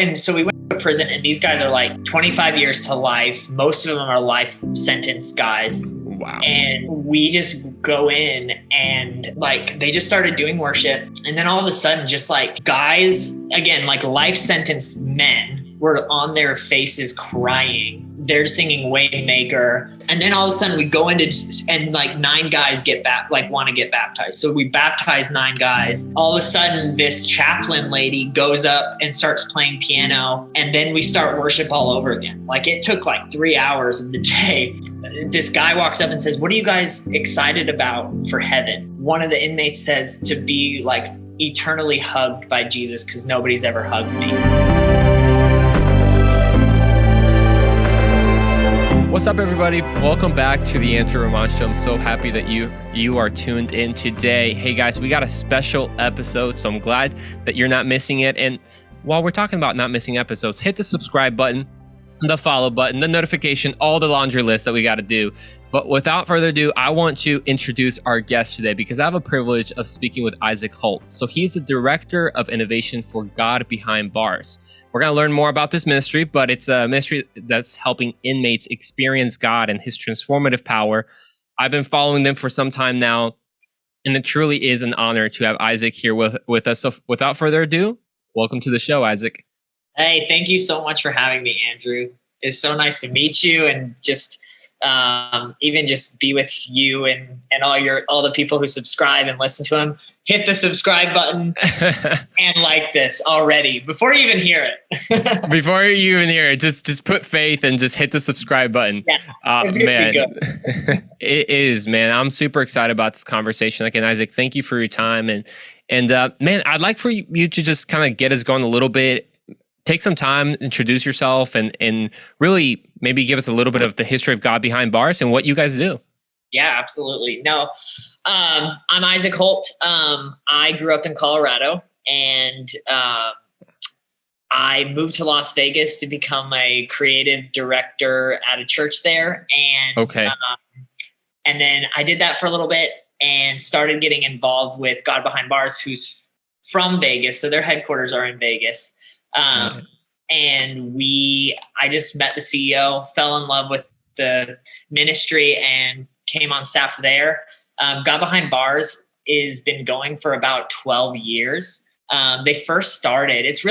And so we went to prison, and these guys are like 25 years to life. Most of them are life sentence guys. Wow. And we just go in and like they just started doing worship. And then all of a sudden, just like guys, again, like life sentence men were on their faces crying. They're singing Waymaker. And then all of a sudden we go into and like 9 guys want to get baptized. So we baptize 9 guys. All of a sudden this chaplain lady goes up and starts playing piano. And then we start worship all over again. Like it took like 3 hours of the day. This guy walks up and says, "What are you guys excited about for heaven?" One of the inmates says to be like eternally hugged by Jesus because nobody's ever hugged me. What's up, everybody? Welcome back to the Andrew Ramon Show. I'm so happy that you are tuned in today. Hey guys, we got a special episode, so I'm glad that you're not missing it. And while we're talking about not missing episodes, hit the subscribe button, the follow button, the notification, all the laundry list that we got to do. But without further ado, I want to introduce our guest today because I have a privilege of speaking with Isaac Holt. So he's the Director of Innovation for God Behind Bars. We're going to learn more about this ministry, but it's a ministry that's helping inmates experience God and his transformative power. I've been following them for some time now, and it truly is an honor to have Isaac here with us. So without further ado, welcome to the show, Isaac. Hey, thank you so much for having me, Andrew. It's so nice to meet you and just even just be with you and all the people who subscribe and listen to him. Hit the subscribe button and like this already before you even hear it. Before you even hear it, just put faith and just hit the subscribe button. Yeah, man, it is, man. I'm super excited about this conversation. Like, and Isaac, thank you for your time. And man, I'd like for you to just kind of get us going a little bit. Take some time, introduce yourself, and really maybe give us a little bit of the history of God Behind Bars and what you guys do. Yeah, absolutely. No, I'm Isaac Holt. I grew up in Colorado, and I moved to Las Vegas to become a creative director at a church there. And okay. And then I did that for a little bit and started getting involved with God Behind Bars, who's from Vegas. So their headquarters are in Vegas. And I just met the CEO, fell in love with the ministry and came on staff there. God Behind Bars has been going for about 12 years. They first started, it's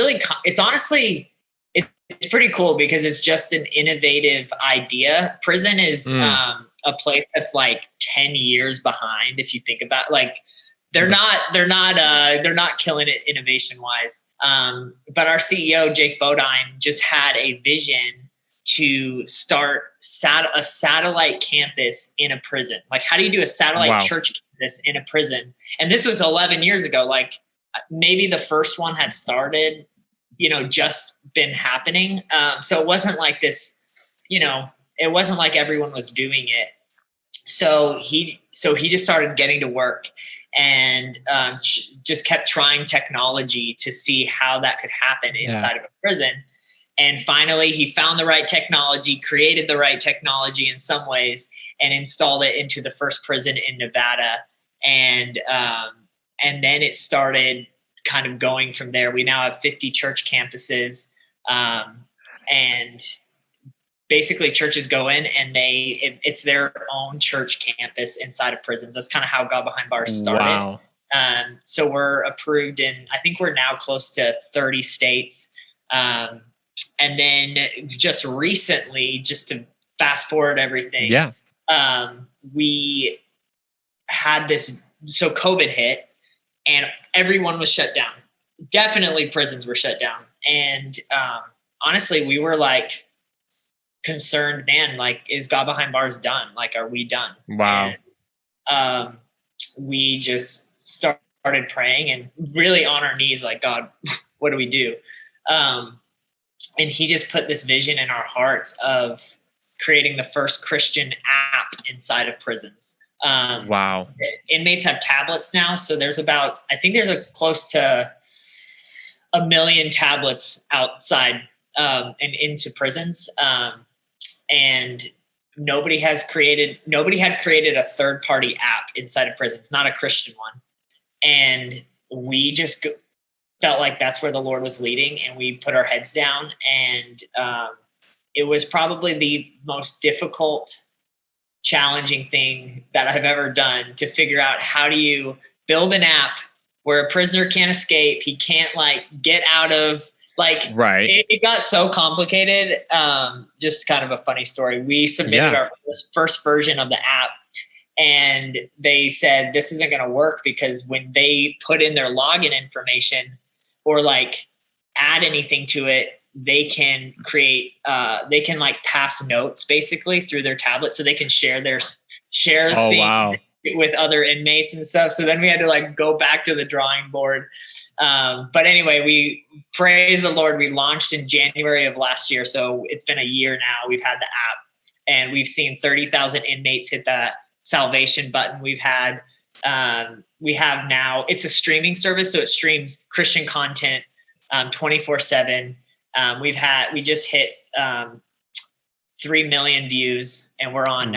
pretty cool because it's just an innovative idea. Prison is a place that's like 10 years behind. If you think about like, they're not killing it innovation wise. But our CEO, Jake Bodine, just had a vision to start a satellite campus in a prison. Like, how do you do a satellite church campus in a prison? And this was 11 years ago. Like, maybe the first one had started, just been happening. So it wasn't like this, it wasn't like everyone was doing it. So he just started getting to work and just kept trying technology to see how that could happen inside of a prison. And finally, he found the right technology, created the right technology in some ways, and installed it into the first prison in Nevada. And then it started kind of going from there. We now have 50 church campuses, and basically churches go in and it's their own church campus inside of prisons. That's kind of how God Behind Bars started. Wow. So we're approved I think we're now close to 30 states. And then just recently, just to fast forward everything, we had so COVID hit and everyone was shut down. Definitely prisons were shut down. And honestly, we were like, concerned, man, like, is God Behind Bars done? Like, are we done? Wow. And, we just started praying and really on our knees, like, God, what do we do? And he just put this vision in our hearts of creating the first Christian app inside of prisons. Wow. Inmates have tablets now. So there's close to 1 million tablets outside and into prisons. And nobody had created a third-party app inside of prisons, not a Christian one. And we just felt like that's where the Lord was leading, and we put our heads down. And it was probably the most difficult, challenging thing that I've ever done, to figure out how do you build an app where a prisoner can't escape. He can't like get out of Right. It got so complicated. Just kind of a funny story. We submitted our first version of the app, and they said this isn't going to work because when they put in their login information or like add anything to it, they can create they can like pass notes basically through their tablet, so they can share things Wow. with other inmates and stuff. So then we had to like go back to the drawing board. But anyway, we praise the Lord. We launched in January of last year. So it's been a year now. We've had the app, and we've seen 30,000 inmates hit that salvation button. We have now, it's a streaming service. So it streams Christian content 24/7. We just hit 3 million views, and we're on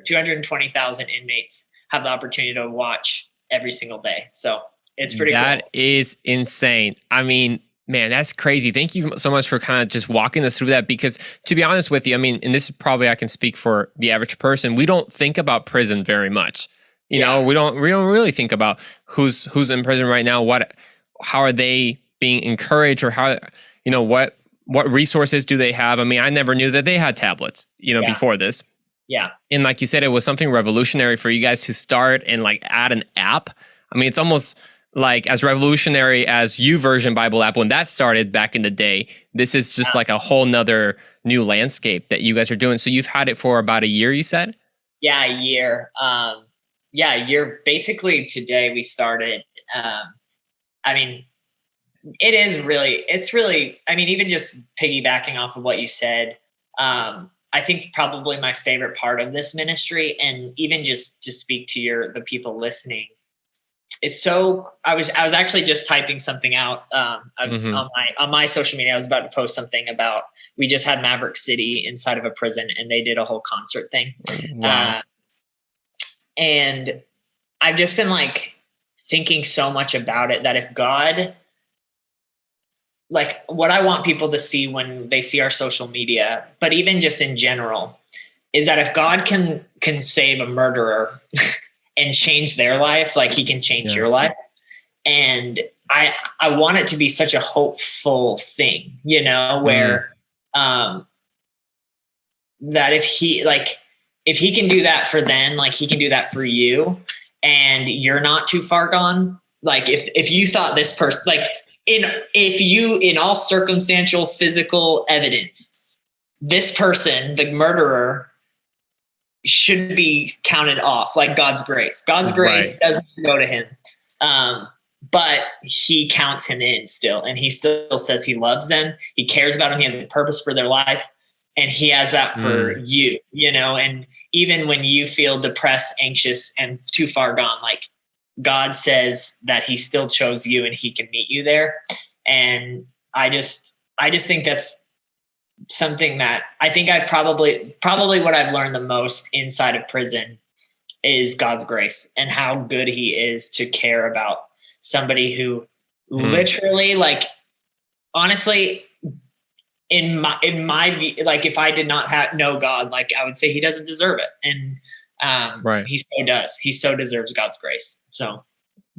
220,000 inmates have the opportunity to watch every single day. So it's pretty cool. That is insane. I mean, man, that's crazy. Thank you so much for kind of just walking us through that, because to be honest with you, I mean, and this is probably, I can speak for the average person, we don't think about prison very much. You know, we don't really think about who's in prison right now, how are they being encouraged, or how, you know, what resources do they have? I mean, I never knew that they had tablets, before this. Yeah. And like you said, it was something revolutionary for you guys to start and like add an app. I mean, it's almost like as revolutionary as YouVersion Bible app when that started back in the day. This is just like a whole nother new landscape that you guys are doing. So you've had it for about a year, you said? Yeah, a year. A year. Basically today we started. I mean, it's really, I mean, even just piggybacking off of what you said, I think probably my favorite part of this ministry, and even just to speak to the people listening, it's so, I was actually just typing something out on my social media. I was about to post something about, we just had Maverick City inside of a prison, and they did a whole concert thing. Wow. And I've just been like thinking so much about it, that if God, like what I want people to see when they see our social media, but even just in general, is that if God can save a murderer and change their life, like he can change your life. And I want it to be such a hopeful thing, where that if he can do that for them, like he can do that for you, and you're not too far gone. Like if you thought this person, like in all circumstantial physical evidence, this person, the murderer, should be counted off like God's grace. God's grace doesn't go to him. But he counts him in still. And he still says he loves them. He cares about them. He has a purpose for their life. And he has that for you, and even when you feel depressed, anxious, and too far gone, like God says that he still chose you and he can meet you there. And I just think that's something that I think I've probably what I've learned the most inside of prison is God's grace, and how good he is to care about somebody who literally, like, honestly, in my like, if I did not know God, like, I would say he doesn't deserve it. And he so does. He so deserves God's grace. So,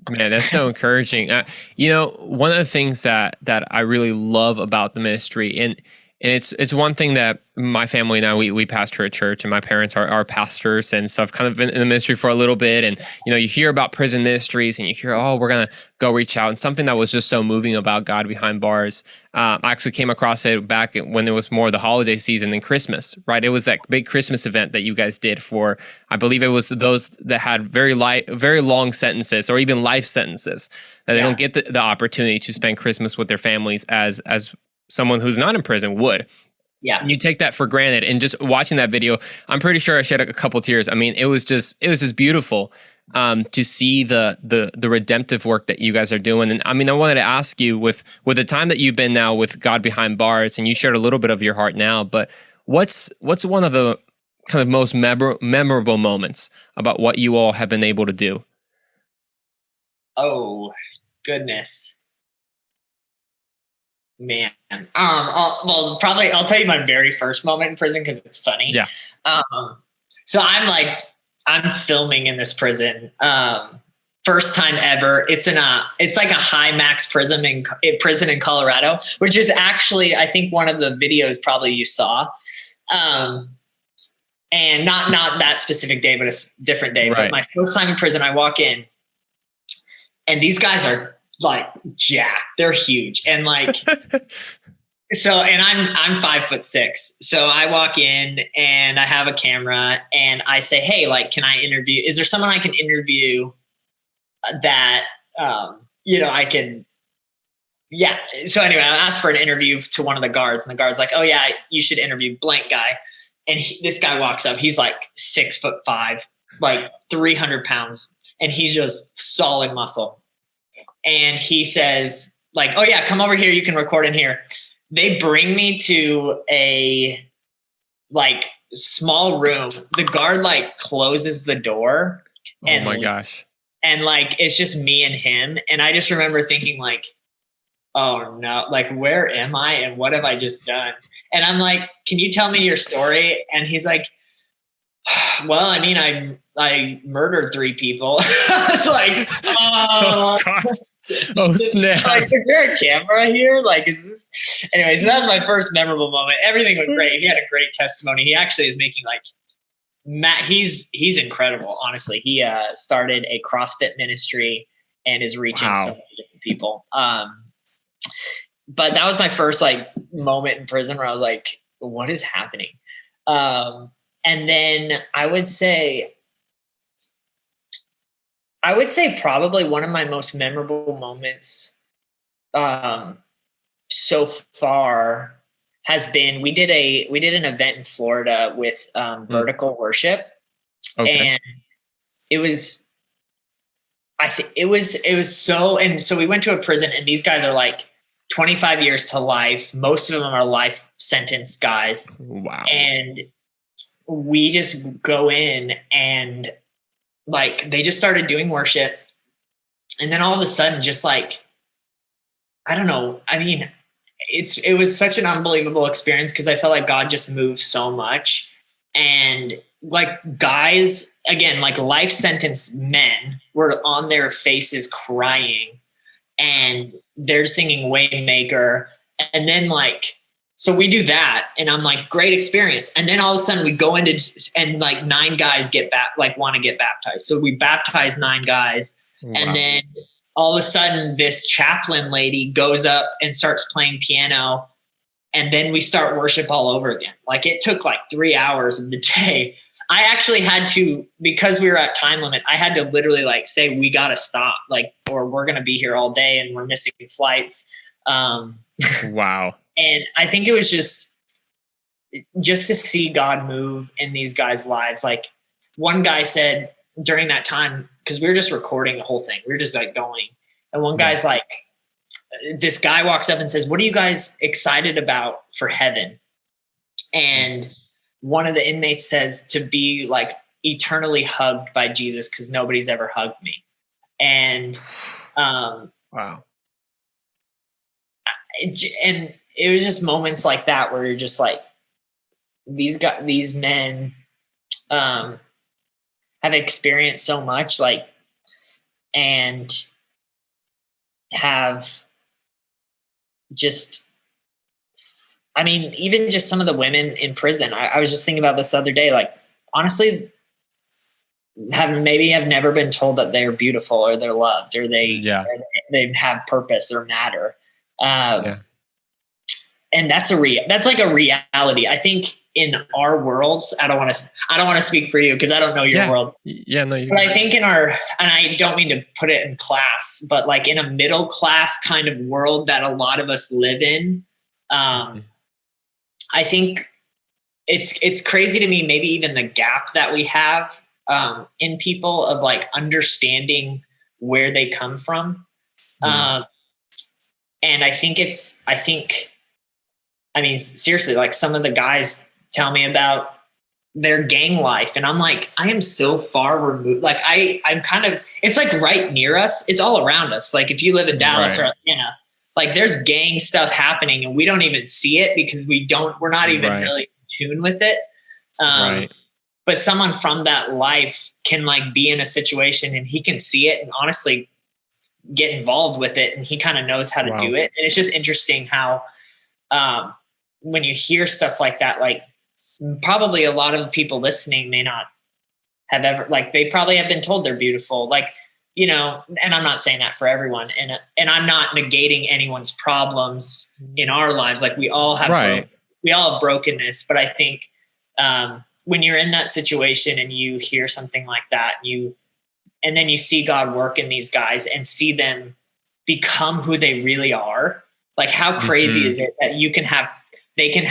man, that's so encouraging. One of the things that I really love about the ministry, and it's one thing that my family and I, we pastor a church, and my parents are pastors. And so I've kind of been in the ministry for a little bit. And, you hear about prison ministries, and you hear, oh, we're going to go reach out. And something that was just so moving about God behind bars, I actually came across it back when it was more the holiday season than Christmas, right? It was that big Christmas event that you guys did for, I believe it was those that had very long sentences, or even life sentences, that they don't get the opportunity to spend Christmas with their families as someone who's not in prison would. Yeah. You take that for granted. And just watching that video, I'm pretty sure I shed a couple tears. I mean, it was just beautiful to see the redemptive work that you guys are doing. And I mean, I wanted to ask you, with the time that you've been now with God Behind Bars, and you shared a little bit of your heart now, but what's one of the kind of most memorable moments about what you all have been able to do? Oh, goodness. Man. I'll tell you my very first moment in prison because it's funny. Yeah. So I'm filming in this prison. First time ever. It's like a high max prison in Colorado, which is actually, I think, one of the videos probably you saw. And not that specific day, but a different day. Right. But my first time in prison, I walk in and these guys are like jacked. They're huge. And like, and I'm 5'6". So I walk in and I have a camera and I say, hey, like, can I interview? Is there someone I can interview that, I can, yeah. So anyway, I asked for an interview to one of the guards and the guard's like, oh yeah, you should interview blank guy. And this guy walks up, he's like 6'5", like 300 pounds. And he's just solid muscle. And he says like, oh yeah, come over here. You can record in here. They bring me to a like small room. The guard like closes the door. And, oh my gosh. And like, it's just me and him. And I just remember thinking like, oh no, like, where am I? And what have I just done? And I'm like, can you tell me your story? And he's like, well, I mean, I murdered 3 people. I was like, oh, oh snap. Like, is there a camera here? Like, is this? Anyway, so that was my first memorable moment. Everything was great. He had a great testimony. He actually is making like, Matt, he's incredible. Honestly, he started a CrossFit ministry and is reaching so many different people. But that was my first like moment in prison where I was like, what is happening? And then I would say probably one of my most memorable moments so far has been, we did an event in Florida with vertical worship. Okay. And it was so we went to a prison and these guys are like 25 years to life. Most of them are life sentence guys. Wow. And we just go in and like, they just started doing worship. And then all of a sudden, just like, I don't know. I mean, it was such an unbelievable experience because I felt like God just moved so much. And like guys, again, like life sentence men were on their faces crying and they're singing Waymaker. And then like, so we do that and I'm like, great experience. And then all of a sudden we go into and like 9 guys want to get baptized. So we baptize 9 guys. Wow. And then all of a sudden this chaplain lady goes up and starts playing piano. And then we start worship all over again. Like it took like 3 hours of the day. I actually had to, because we were at time limit, I had to literally like say, we got to stop, like, or we're going to be here all day and we're missing flights. Wow. And I think it was just to see God move in these guys' lives. Like one guy said during that time, because we were just recording the whole thing, we were just like going. And one guy's like, this guy walks up and says, what are you guys excited about for heaven? And one of the inmates says to be like eternally hugged by Jesus because nobody's ever hugged me. And wow. And it was just moments like that where you're just like, these men have experienced so much, like, and have just, I mean, even just some of the women in prison. I was just thinking about this the other day, like, honestly, have never been told that they're beautiful or they're loved or they have purpose or matter. And that's like a reality. I think in our worlds, I don't want to speak for you because I don't know your world. Yeah, no. But I think and I don't mean to put it in class, but like in a middle class kind of world that a lot of us live in, I think it's crazy to me. Maybe even the gap that we have in people of like understanding where they come from. And I mean, seriously, like some of the guys tell me about their gang life. And I'm like, I am so far removed. Like I'm kind of, it's like right near us. It's all around us. Like if you live in Dallas or Atlanta, like there's gang stuff happening and we don't even see it because we're not even Right. really in tune with it. Right. But someone from that life can like be in a situation and he can see it and honestly get involved with it. And he kind of knows how to Wow. do it. And it's just interesting how, when you hear stuff like that, like probably a lot of people listening may not have ever, like they probably have been told they're beautiful, like, you know, and I'm not saying that for everyone, and I'm not negating anyone's problems in our lives. Like we all have, Right. we all have brokenness, but I think, when you're in that situation and you hear something like that, and then you see God work in these guys and see them become who they really are. Like how crazy is it that they can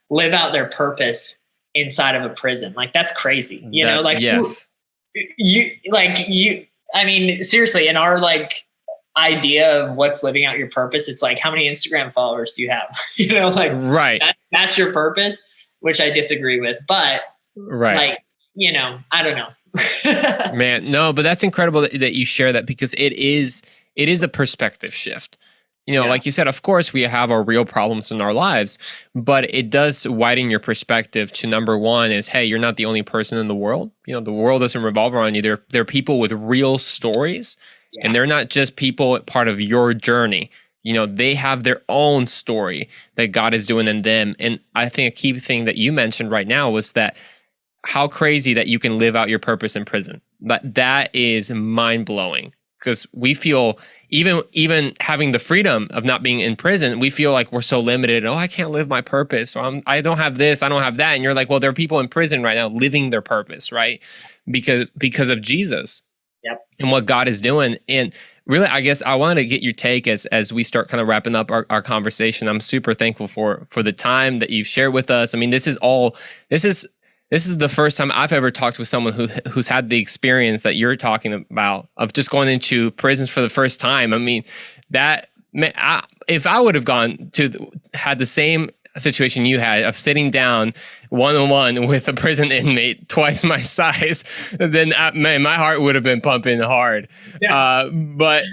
live out their purpose inside of a prison. Like that's crazy, you know, like yes. I mean, seriously, in our like idea of what's living out your purpose, it's like, how many Instagram followers do you have? You know, like Right. that's your purpose, which I disagree with, but Right. like, you know, I don't know. Man, no, but that's incredible that you share that, because it is a perspective shift. You know, Yeah. like you said, of course we have our real problems in our lives, but it does widen your perspective to, number one is, hey, you're not the only person in the world. You know, the world doesn't revolve around you. There are people with real stories, and they're not just people part of your journey. You know, they have their own story that God is doing in them. And I think a key thing that you mentioned right now was that how crazy that you can live out your purpose in prison. That is mind blowing, because we feel, even having the freedom of not being in prison, we feel like we're so limited. Oh, I can't live my purpose. Or I don't have this, I don't have that. And you're like, well, there are people in prison right now living their purpose, right? Because of Jesus. Yep. And what God is doing. And really, I guess I wanted to get your take as we start kind of wrapping up our conversation. I'm super thankful for the time that you've shared with us. I mean, this is the first time I've ever talked with someone who's had the experience that you're talking about, of just going into prisons for the first time. I mean, if I would have had the same situation you had of sitting down one-on-one with a prison inmate twice my size, then man, my heart would have been pumping hard. Yeah. But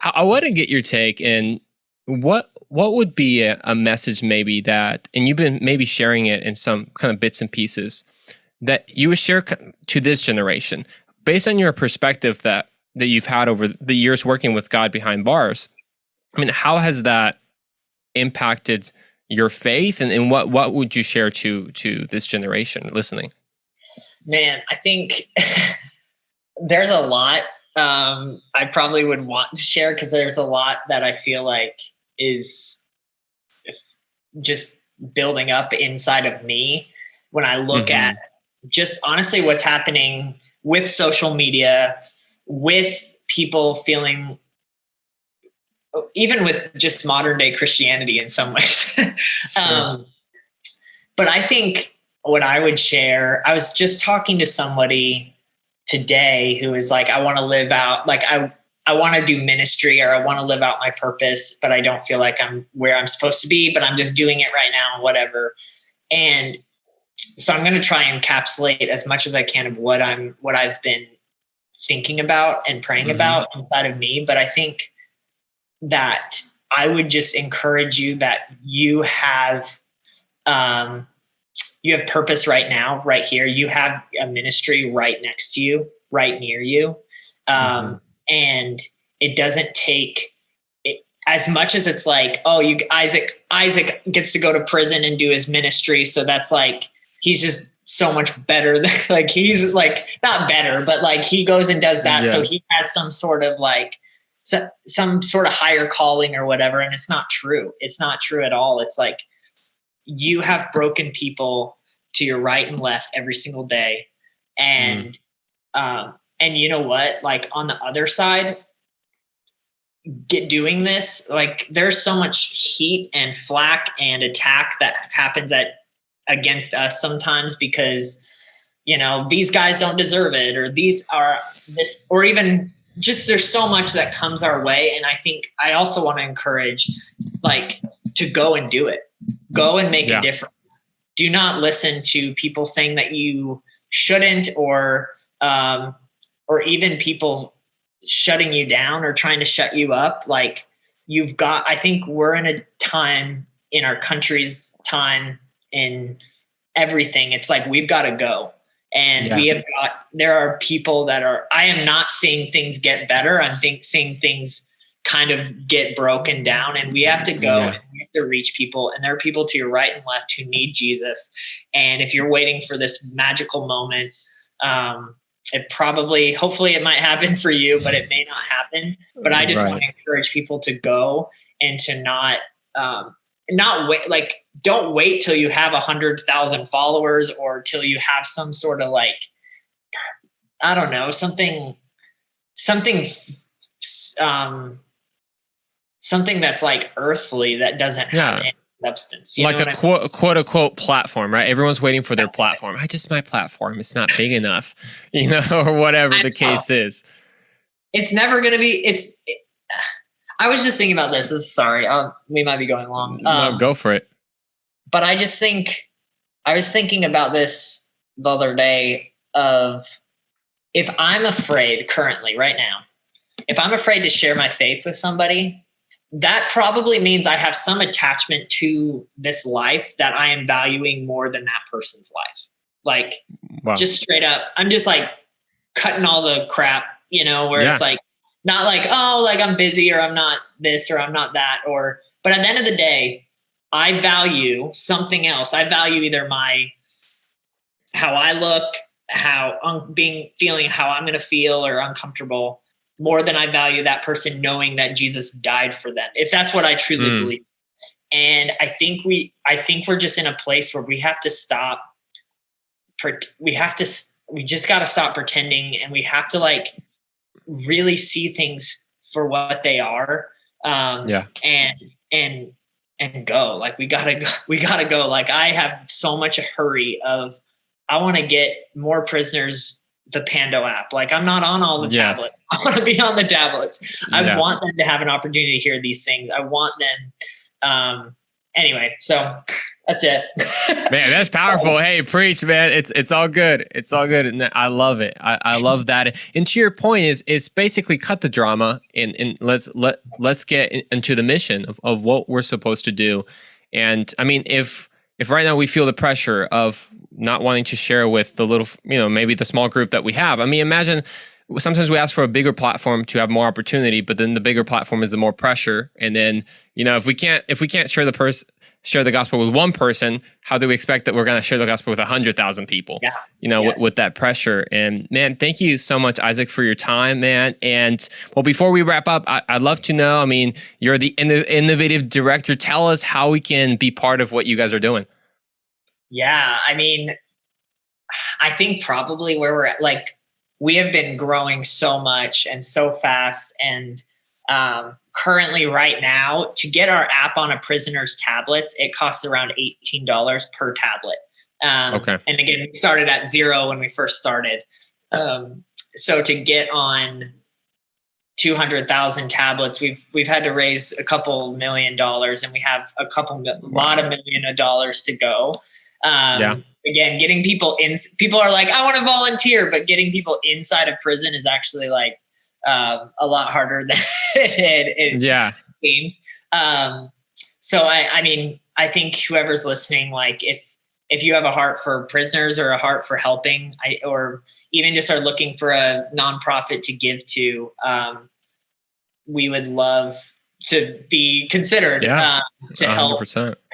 I want to get your take, and what would be a message maybe that, and you've been maybe sharing it in some kind of bits and pieces, that you would share to this generation based on your perspective that you've had over the years working with God behind bars. I mean, how has that impacted your faith, and what would you share to this generation listening? Man, I think there's a lot I probably would want to share, because there's a lot that I feel like is just building up inside of me when I look at just honestly what's happening with social media, with people feeling, even with just modern day Christianity in some ways. But I think what I would share, I was just talking to somebody today who is like, I want to live out, like I want to do ministry, or I want to live out my purpose, but I don't feel like I'm where I'm supposed to be, but I'm just doing it right now, whatever. And so I'm going to try and encapsulate as much as I can of what I've been thinking about and praying about inside of me. But I think that I would just encourage you that you have purpose right now, right here. You have a ministry right next to you, right near you. And it doesn't take it, as much as it's like, oh, Isaac gets to go to prison and do his ministry. So that's like, he's just so much better than, like, he's like, not better, but like he goes and does that. Yeah. So he has some sort of like, some sort of higher calling or whatever. And it's not true. It's not true at all. It's like, you have broken people to your right and left every single day. And you know what, like on the other side, doing this, like there's so much heat and flack and attack that happens against us sometimes, because, you know, these guys don't deserve it, or these are this, or even just, there's so much that comes our way. And I think I also want to encourage, like, to go and do it, go and make a difference. Do not listen to people saying that you shouldn't, or even people shutting you down or trying to shut you up. Like I think we're in a time in our country's time in everything. It's like, we've got to go. And there are people I am not seeing things get better. I'm seeing things kind of get broken down, and we have to go and we have to reach people. And there are people to your right and left who need Jesus. And if you're waiting for this magical moment, hopefully it might happen for you, but it may not happen. But I just want to encourage people to go and to not wait. Like, don't wait till you have 100,000 followers or till you have some sort of like, I don't know, something that's like earthly that doesn't have any substance. Like a quote unquote platform, right? Everyone's waiting for their platform. My platform. It's not big enough, or whatever the case is. It's never going to be, I was just thinking about this. Sorry. We might be going long. No, go for it. But I was thinking about this the other day of, if I'm afraid currently right now, if I'm afraid to share my faith with somebody, that probably means I have some attachment to this life that I am valuing more than that person's life. Like, just straight up, I'm just like cutting all the crap, where it's like, not like, oh, like I'm busy or I'm not this or I'm not that, but at the end of the day, I value something else. I value either how I look, feeling how I'm going to feel or uncomfortable, more than I value that person knowing that Jesus died for them, if that's what I truly believe. And I think we're just in a place where we have to stop. We just got to stop pretending, and we have to like really see things for what they are. And go. Like, we gotta go. Like, I have so much hurry of, I want to get more prisoners the Pando app. Like, I'm not on all the tablets. I want to be on the tablets. I want them to have an opportunity to hear these things. I want them. Anyway, so that's it. Man, that's powerful. Hey, preach, man. It's all good. It's all good. And I love it. I love that. And to your point is basically cut the drama and let's get into the mission of what we're supposed to do. And I mean, if right now we feel the pressure of not wanting to share with the little, maybe the small group that we have. I mean, imagine sometimes we ask for a bigger platform to have more opportunity, but then the bigger platform is the more pressure. And then, if we can't share the gospel with one person, how do we expect that we're going to share the gospel with 100,000 people? With that pressure. And man, thank you so much, Isaac, for your time, man. And well, before we wrap up, I'd love to know, I mean, you're the innovative director. Tell us how we can be part of what you guys are doing. Yeah. I mean, I think probably where we're at, like, we have been growing so much and so fast. And currently right now, to get our app on a prisoner's tablets, it costs around $18 per tablet. And again, we started at 0 when we first started. So to get on 200,000 tablets, we've had to raise a couple $1 million, and we have a lot of $1 million to go. Again, getting people are like, I want to volunteer, but getting people inside of prison is actually like a lot harder than it seems. So I mean, I think whoever's listening, like if you have a heart for prisoners or a heart for helping, or even just are looking for a nonprofit to give to, we would love to be considered to 100%. Help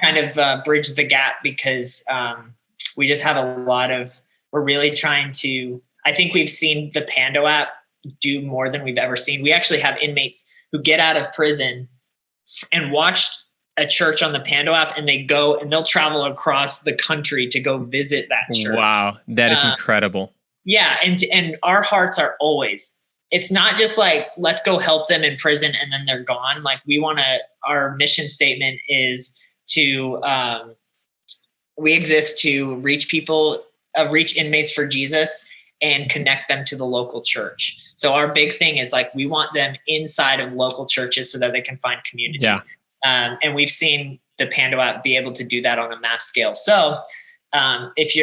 kind of bridge the gap, because we just have we're really trying to, I think we've seen the Pando app do more than we've ever seen. We actually have inmates who get out of prison and watched a church on the Pando app, and they go and they'll travel across the country to go visit that church. Wow. That is incredible. Yeah. And our hearts are always, it's not just like, let's go help them in prison and then they're gone. Like, our mission statement is to, we exist to reach people, reach inmates for Jesus and connect them to the local church. So our big thing is like, we want them inside of local churches so that they can find community. Yeah. And we've seen the Pando app be able to do that on a mass scale. So if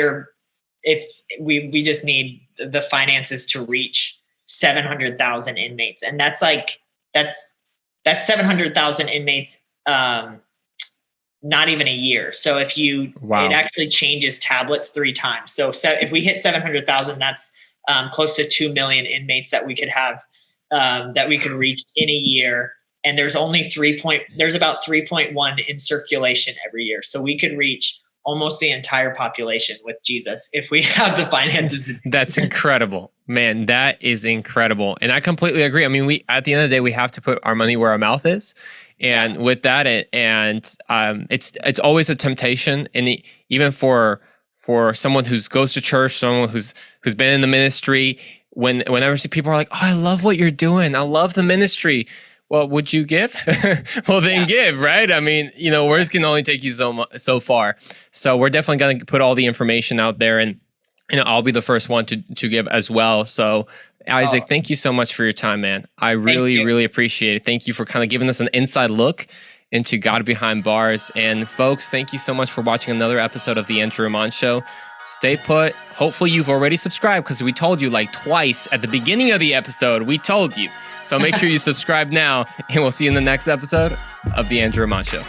we just need the finances to reach 700,000 inmates. And that's 700,000 inmates, not even a year. So if it actually changes tablets 3 times. So if we hit 700,000, that's close to 2 million inmates that we could have, that we could reach in a year. And there's only there's about 3.1 in circulation every year. So we could reach almost the entire population with Jesus if we have the finances. That's incredible, man. That is incredible. And I completely agree. I mean, at the end of the day, we have to put our money where our mouth is. And with that, it's always a temptation. And even for someone who goes to church, someone who's been in the ministry, whenever people are like, "Oh, I love what you're doing. I love the ministry." Well, would you give? Well, then give, right? I mean, words can only take you so far. So we're definitely going to put all the information out there, and I'll be the first one to give as well. So Isaac, thank you so much for your time, man. I really appreciate it. Thank you for kind of giving us an inside look into God behind bars. And folks, thank you so much for watching another episode of the Andrew Ramon Show. Stay put. Hopefully you've already subscribed, because we told you like twice at the beginning of the episode. We told you. So make sure you subscribe now, and we'll see you in the next episode of the Andrew Ramon Show.